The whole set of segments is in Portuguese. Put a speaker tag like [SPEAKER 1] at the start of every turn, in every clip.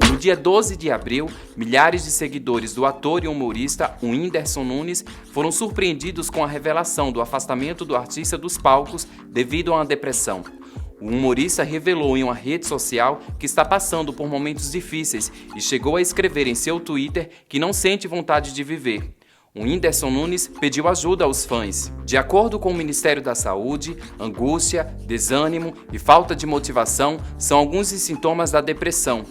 [SPEAKER 1] No dia 12 de abril, milhares de seguidores do ator e humorista Whindersson Nunes foram surpreendidos com a revelação do afastamento do artista dos palcos devido a uma depressão. O humorista revelou em uma rede social que está passando por momentos difíceis e chegou a escrever em seu Twitter que não sente vontade de viver. O Whindersson Nunes pediu ajuda aos fãs. De acordo com o Ministério da Saúde, angústia, desânimo e falta de motivação são alguns dos sintomas da depressão.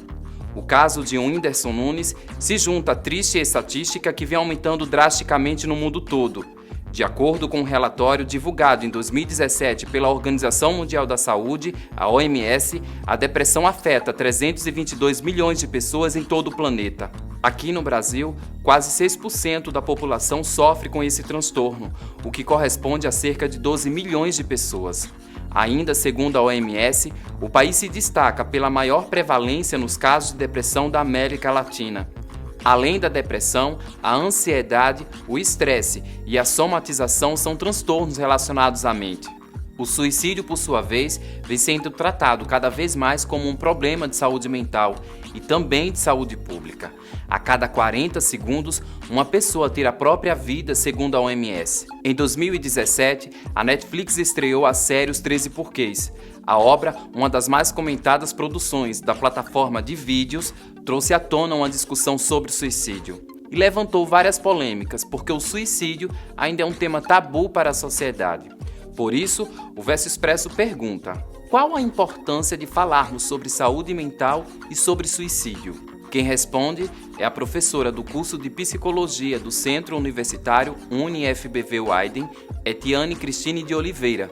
[SPEAKER 1] O caso de Whindersson Nunes se junta à triste estatística que vem aumentando drasticamente no mundo todo. De acordo com um relatório divulgado em 2017 pela Organização Mundial da Saúde, a OMS, a depressão afeta 322 milhões de pessoas em todo o planeta. Aqui no Brasil, quase 6% da população sofre com esse transtorno, o que corresponde a cerca de 12 milhões de pessoas. Ainda segundo a OMS, o país se destaca pela maior prevalência nos casos de depressão da América Latina. Além da depressão, a ansiedade, o estresse e a somatização são transtornos relacionados à mente. O suicídio, por sua vez, vem sendo tratado cada vez mais como um problema de saúde mental e também de saúde pública. A cada 40 segundos, uma pessoa tira a própria vida, segundo a OMS. Em 2017, a Netflix estreou a série Os 13 Porquês. A obra, uma das mais comentadas produções da plataforma de vídeos, trouxe à tona uma discussão sobre o suicídio. E levantou várias polêmicas, porque o suicídio ainda é um tema tabu para a sociedade. Por isso, o Verso Expresso pergunta: qual a importância de falarmos sobre saúde mental e sobre suicídio? Quem responde é a professora do curso de Psicologia do Centro Universitário UniFBV-Weiden, Etiane Cristine de Oliveira.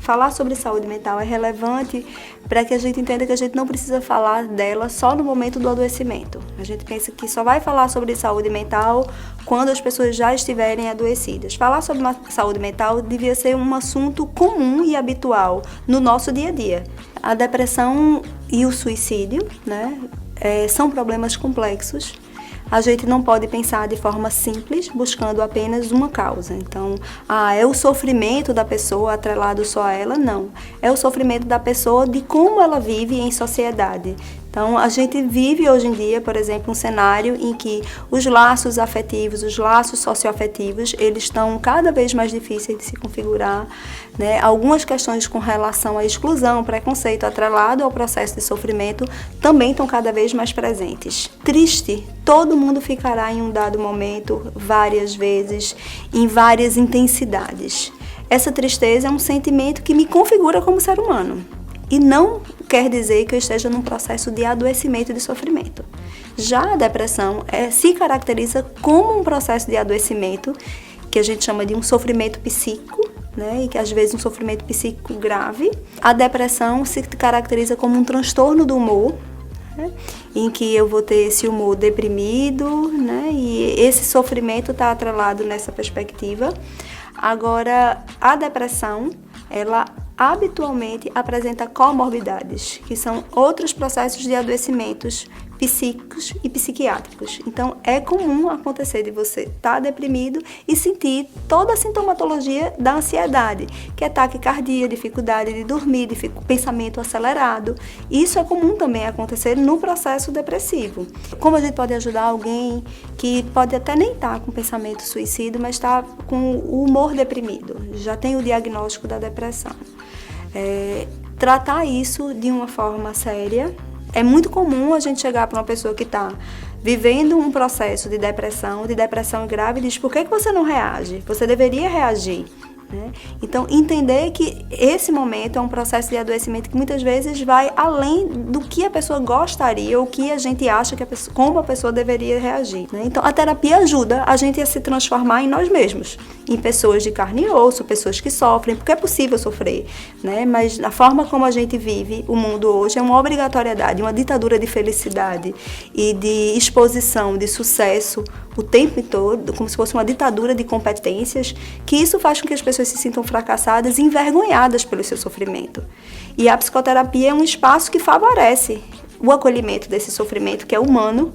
[SPEAKER 2] Falar sobre saúde mental é relevante para que a gente entenda que a gente não precisa falar dela só no momento do adoecimento. A gente pensa que só vai falar sobre saúde mental quando as pessoas já estiverem adoecidas. Falar sobre saúde mental devia ser um assunto comum e habitual no nosso dia a dia. A depressão e o suicídio, são problemas complexos. A gente não pode pensar de forma simples, buscando apenas uma causa. Então, é o sofrimento da pessoa atrelado só a ela? Não. É o sofrimento da pessoa de como ela vive em sociedade. Então, a gente vive hoje em dia, por exemplo, um cenário em que os laços afetivos, os laços socioafetivos, eles estão cada vez mais difíceis de se configurar, Algumas questões com relação à exclusão, preconceito atrelado ao processo de sofrimento também estão cada vez mais presentes. Triste, todo mundo ficará em um dado momento, várias vezes, em várias intensidades. Essa tristeza é um sentimento que me configura como ser humano. E não quer dizer que eu esteja num processo de adoecimento e de sofrimento. Já a depressão se caracteriza como um processo de adoecimento, que a gente chama de um sofrimento psíquico, e que às vezes um sofrimento psíquico grave. A depressão se caracteriza como um transtorno do humor, em que eu vou ter esse humor deprimido, e esse sofrimento está atrelado nessa perspectiva. Agora, a depressão, ela habitualmente apresenta comorbidades, que são outros processos de adoecimentos psíquicos e psiquiátricos. Então, é comum acontecer de você estar deprimido e sentir toda a sintomatologia da ansiedade, que é taquicardia, dificuldade de dormir, pensamento acelerado. Isso é comum também acontecer no processo depressivo. Como a gente pode ajudar alguém que pode até nem estar com pensamento suicida, mas está com o humor deprimido, já tem o diagnóstico da depressão? Tratar isso de uma forma séria. É muito comum a gente chegar para uma pessoa que está vivendo um processo de depressão grave e diz: por que você não reage? Você deveria reagir. Então, entender que esse momento é um processo de adoecimento que muitas vezes vai além do que a pessoa gostaria ou que a gente acha que como a pessoa deveria reagir. Então, a terapia ajuda a gente a se transformar em nós mesmos, em pessoas de carne e osso, pessoas que sofrem, porque é possível sofrer, mas a forma como a gente vive o mundo hoje é uma obrigatoriedade, uma ditadura de felicidade e de exposição, de sucesso o tempo todo, como se fosse uma ditadura de competências, que isso faz com que as pessoas se sintam fracassadas e envergonhadas pelo seu sofrimento. E a psicoterapia é um espaço que favorece o acolhimento desse sofrimento, que é humano,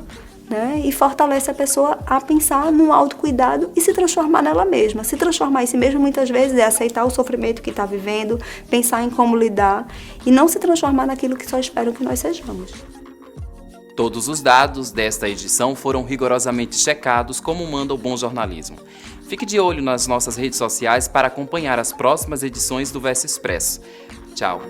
[SPEAKER 2] né? E fortalece a pessoa a pensar no autocuidado e se transformar nela mesma. Se transformar em si mesma muitas vezes é aceitar o sofrimento que está vivendo, pensar em como lidar e não se transformar naquilo que só esperam que nós sejamos.
[SPEAKER 1] Todos os dados desta edição foram rigorosamente checados como manda o bom jornalismo. Fique de olho nas nossas redes sociais para acompanhar as próximas edições do Verso Expresso. Tchau!